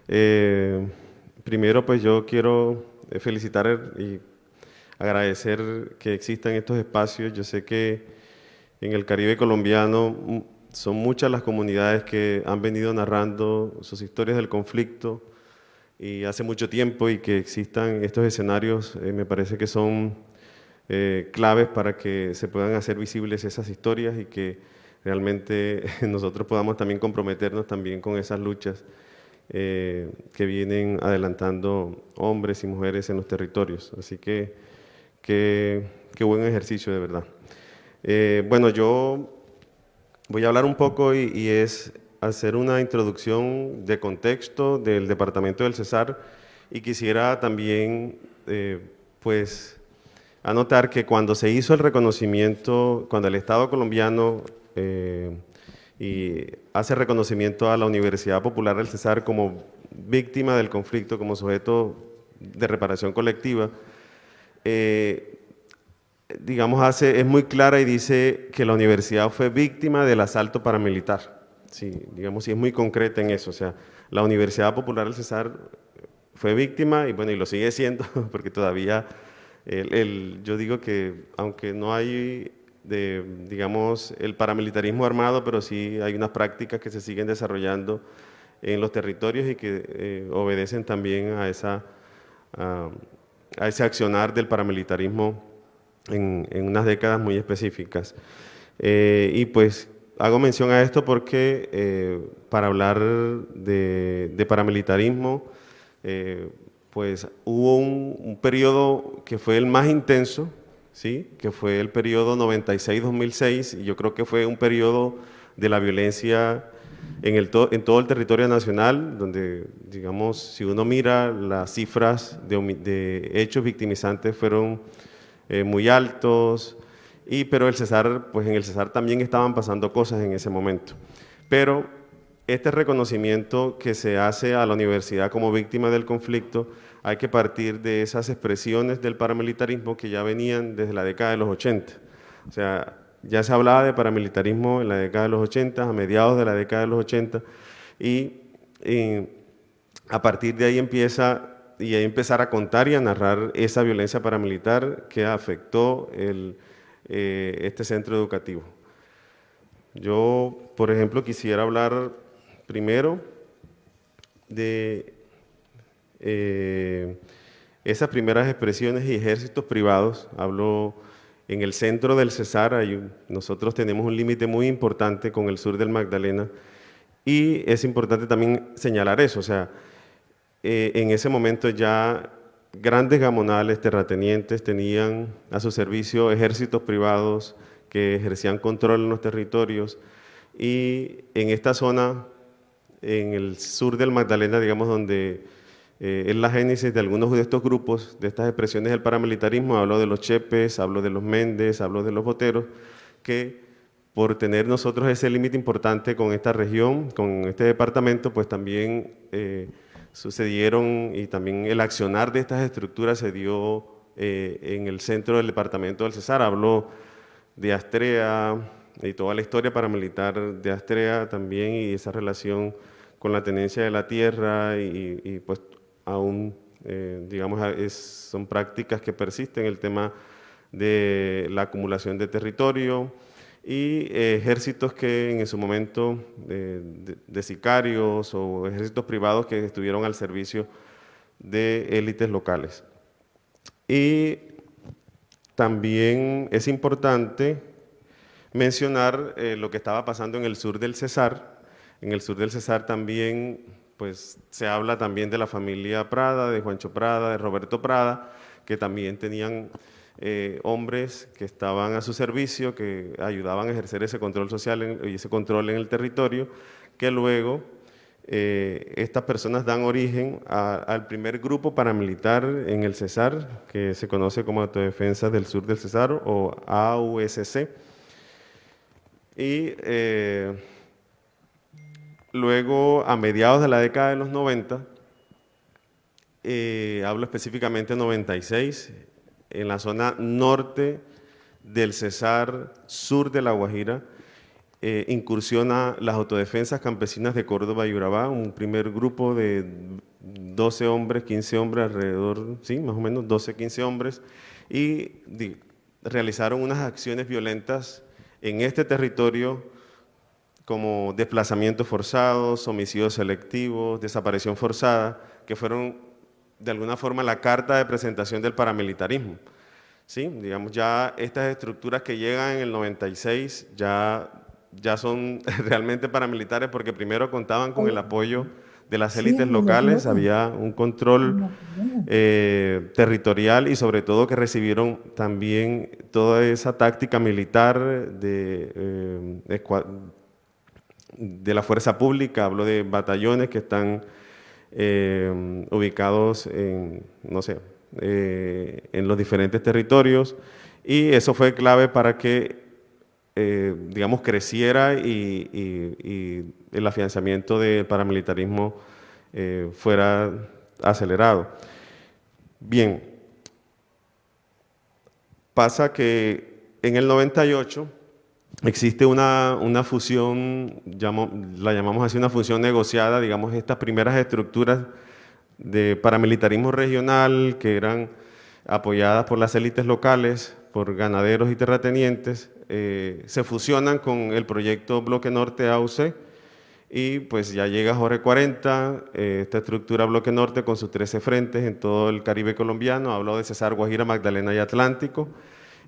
Eh, Primero, pues yo quiero felicitar y agradecer que existan estos espacios. Yo sé que en el Caribe colombiano son muchas las comunidades que han venido narrando sus historias del conflicto y hace mucho tiempo, y que existan estos escenarios me parece que son claves para que se puedan hacer visibles esas historias y que realmente nosotros podamos también comprometernos también con esas luchas que vienen adelantando hombres y mujeres en los territorios. Así que qué buen ejercicio, de verdad. Bueno, yo voy a hablar un poco y es hacer una introducción de contexto del departamento del Cesar, y quisiera también, pues, anotar que cuando se hizo el reconocimiento, cuando el Estado colombiano y hace reconocimiento a la Universidad Popular del Cesar como víctima del conflicto, como sujeto de reparación colectiva, eh, digamos, es muy clara y dice que la universidad fue víctima del asalto paramilitar. Sí, digamos, y es muy concreta en eso. O sea, la Universidad Popular del Cesar fue víctima y bueno, y lo sigue siendo, porque todavía yo digo que aunque no hay, digamos, el paramilitarismo armado, pero sí hay unas prácticas que se siguen desarrollando en los territorios y que obedecen también a, a ese accionar del paramilitarismo en unas décadas muy específicas. Y pues hago mención a esto porque para hablar de paramilitarismo, pues hubo un periodo que fue el más intenso, ¿sí? Que fue el periodo 96-2006, y yo creo que fue un periodo de la violencia en todo el territorio nacional, donde, digamos, si uno mira las cifras de hechos victimizantes fueron muy altos, pero el Cesar, pues en el Cesar también estaban pasando cosas en ese momento. Pero este reconocimiento que se hace a la universidad como víctima del conflicto, hay que partir de esas expresiones del paramilitarismo que ya venían desde la década de los 80. O sea, ya se hablaba de paramilitarismo en la década de los 80, a mediados de la década de los 80, y a partir de ahí empezar a contar y a narrar esa violencia paramilitar que afectó este centro educativo. Yo, por ejemplo, quisiera hablar primero de esas primeras expresiones y ejércitos privados. Hablo en el centro del Cesar, nosotros tenemos un límite muy importante con el sur del Magdalena, y es importante también señalar eso. O sea, en ese momento ya grandes gamonales, terratenientes, tenían a su servicio ejércitos privados que ejercían control en los territorios, y en esta zona, en el sur del Magdalena, digamos, donde es la génesis de algunos de estos grupos, de estas expresiones del paramilitarismo. Hablo de los chepes, hablo de los Méndez, hablo de los boteros, que por tener nosotros ese límite importante con esta región, con este departamento, pues también sucedieron, y también el accionar de estas estructuras se dio en el centro del departamento del Cesar. Hablo de Astrea y toda la historia paramilitar de Astrea también, y esa relación con la tenencia de la tierra, y pues aún, digamos, son prácticas que persisten, el tema de la acumulación de territorio, y ejércitos que en su momento de sicarios o ejércitos privados que estuvieron al servicio de élites locales. Y también es importante mencionar lo que estaba pasando en el sur del Cesar. En el sur del Cesar también, pues, se habla también de la familia Prada, de Juancho Prada, de Roberto Prada, que también tenían hombres que estaban a su servicio, que ayudaban a ejercer ese control social y ese control en el territorio, que luego estas personas dan origen al primer grupo paramilitar en el Cesar, que se conoce como Autodefensas del Sur del Cesar, o AUSC. Y luego, a mediados de la década de los 90, hablo específicamente 96, en la zona norte del Cesar, sur de La Guajira, incursiona las autodefensas campesinas de Córdoba y Urabá, un primer grupo de 12 hombres, 15 hombres alrededor, sí, más o menos 12, 15 hombres, y realizaron unas acciones violentas en este territorio como desplazamientos forzados, homicidios selectivos, desaparición forzada, que fueron de alguna forma la carta de presentación del paramilitarismo. ¿Sí? Digamos, ya estas estructuras que llegan en el 96 ya son realmente paramilitares porque primero contaban con el apoyo de las élites locales, había un control territorial y sobre todo que recibieron también toda esa táctica militar de la fuerza pública, hablo de batallones que están ubicados en, no sé, en los diferentes territorios, y eso fue clave para que, digamos, creciera y el afianzamiento del paramilitarismo fuera acelerado. Bien, pasa que en el 98 existe una fusión, la llamamos así, una fusión negociada, digamos, estas primeras estructuras de paramilitarismo regional que eran apoyadas por las élites locales, por ganaderos y terratenientes, se fusionan con el proyecto Bloque Norte AUC y pues ya llega Jorge 40, esta estructura Bloque Norte con sus 13 frentes en todo el Caribe colombiano, hablo de Cesar, Guajira, Magdalena y Atlántico,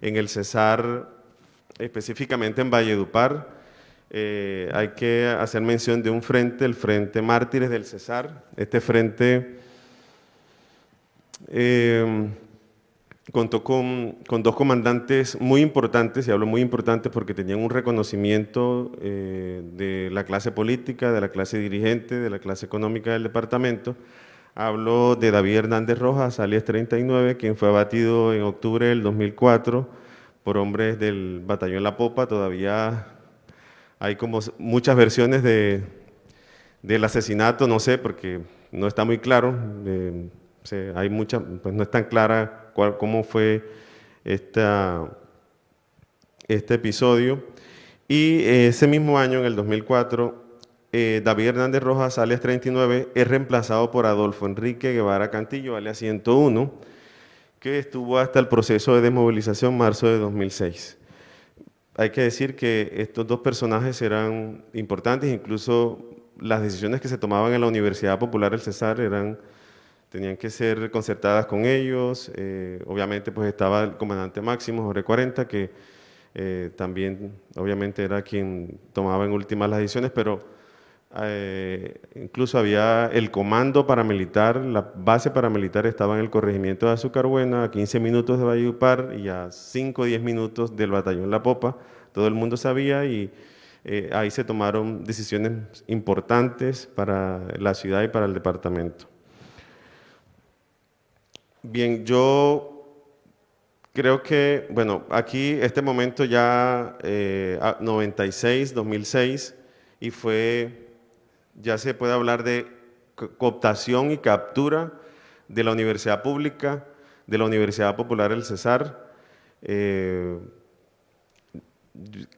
en el Cesar específicamente en Valledupar. Hay que hacer mención de un frente, el Frente Mártires del Cesar. Este frente contó con dos comandantes muy importantes, y hablo muy importantes porque tenían un reconocimiento de la clase política, de la clase dirigente, de la clase económica del departamento. Hablo de David Hernández Rojas, alias 39, quien fue abatido en octubre del 2004 por hombres del Batallón La Popa. Todavía hay como muchas versiones del asesinato, no sé, porque no está muy claro, hay muchas, pues no es tan clara cómo fue este episodio. Y ese mismo año, en el 2004, David Hernández Rojas, alias 39, es reemplazado por Adolfo Enrique Guevara Cantillo, alias 101, que estuvo hasta el proceso de desmovilización marzo de 2006. Hay que decir que estos dos personajes eran importantes, incluso las decisiones que se tomaban en la Universidad Popular del Cesar tenían que ser concertadas con ellos. Obviamente pues estaba el comandante máximo, Jorge 40, que también obviamente era quien tomaba en últimas las decisiones, pero incluso había el comando paramilitar, la base paramilitar estaba en el corregimiento de Azucarbuena, a 15 minutos de Valledupar y a 5 o 10 minutos del batallón La Popa. Todo el mundo sabía y ahí se tomaron decisiones importantes para la ciudad y para el departamento. Bien, yo creo que, bueno, aquí este momento ya 96, 2006, y ya se puede hablar de cooptación y captura de la universidad pública, de la Universidad Popular del Cesar.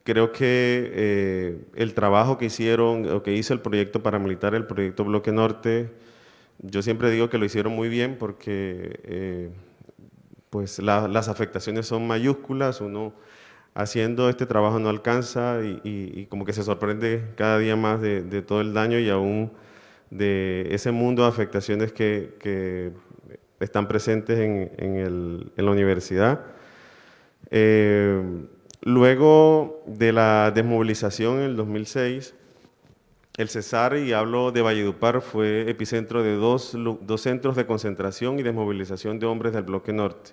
Creo que el trabajo que hicieron, o que hizo el proyecto paramilitar, el proyecto Bloque Norte, yo siempre digo que lo hicieron muy bien porque pues las afectaciones son mayúsculas, uno haciendo este trabajo no alcanza y como que se sorprende cada día más de todo el daño y aún de ese mundo de afectaciones que están presentes en la universidad. Luego de la desmovilización en el 2006, el Cesar, y hablo de Valledupar, fue epicentro de dos centros de concentración y desmovilización de hombres del Bloque Norte.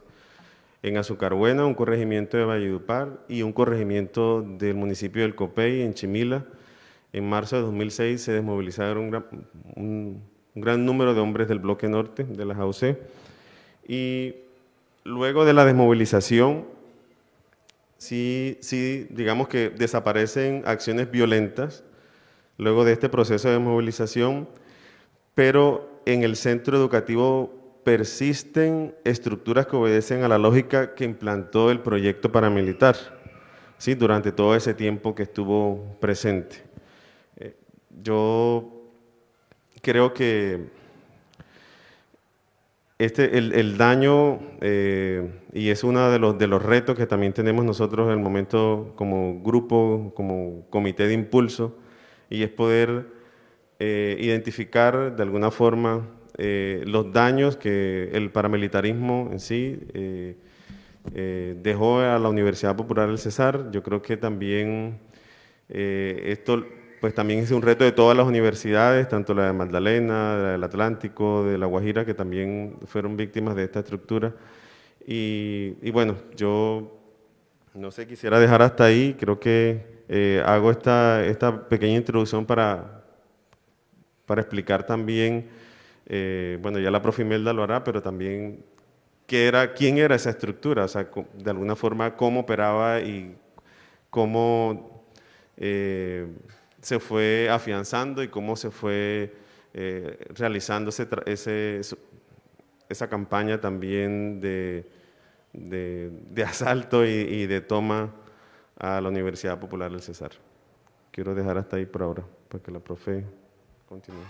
En Azucarbuena, un corregimiento de Valledupar, y un corregimiento del municipio del Copey, en Chimila. En marzo de 2006 se desmovilizaron un gran número de hombres del Bloque Norte, de la AUC. Y luego de la desmovilización, sí, digamos que desaparecen acciones violentas, luego de este proceso de movilización, pero en el centro educativo persisten estructuras que obedecen a la lógica que implantó el proyecto paramilitar. ¿sí? Durante todo ese tiempo que estuvo presente. Yo creo que el daño, y es uno de los retos que también tenemos nosotros en el momento como grupo, como comité de impulso, y es poder identificar de alguna forma los daños que el paramilitarismo en sí dejó a la Universidad Popular del Cesar. Yo creo que también esto pues también es un reto de todas las universidades, tanto la de Magdalena, la del Atlántico, de La Guajira, que también fueron víctimas de esta estructura. Y bueno, yo no sé, quisiera dejar hasta ahí. Creo que hago esta pequeña introducción para explicar también, bueno, ya la profe Imelda lo hará, pero también quién era esa estructura, o sea, de alguna forma cómo operaba y cómo se fue afianzando y cómo se fue realizando esa campaña también de asalto y de toma a la Universidad Popular del Cesar. Quiero dejar hasta ahí por ahora, para que la profe continúe.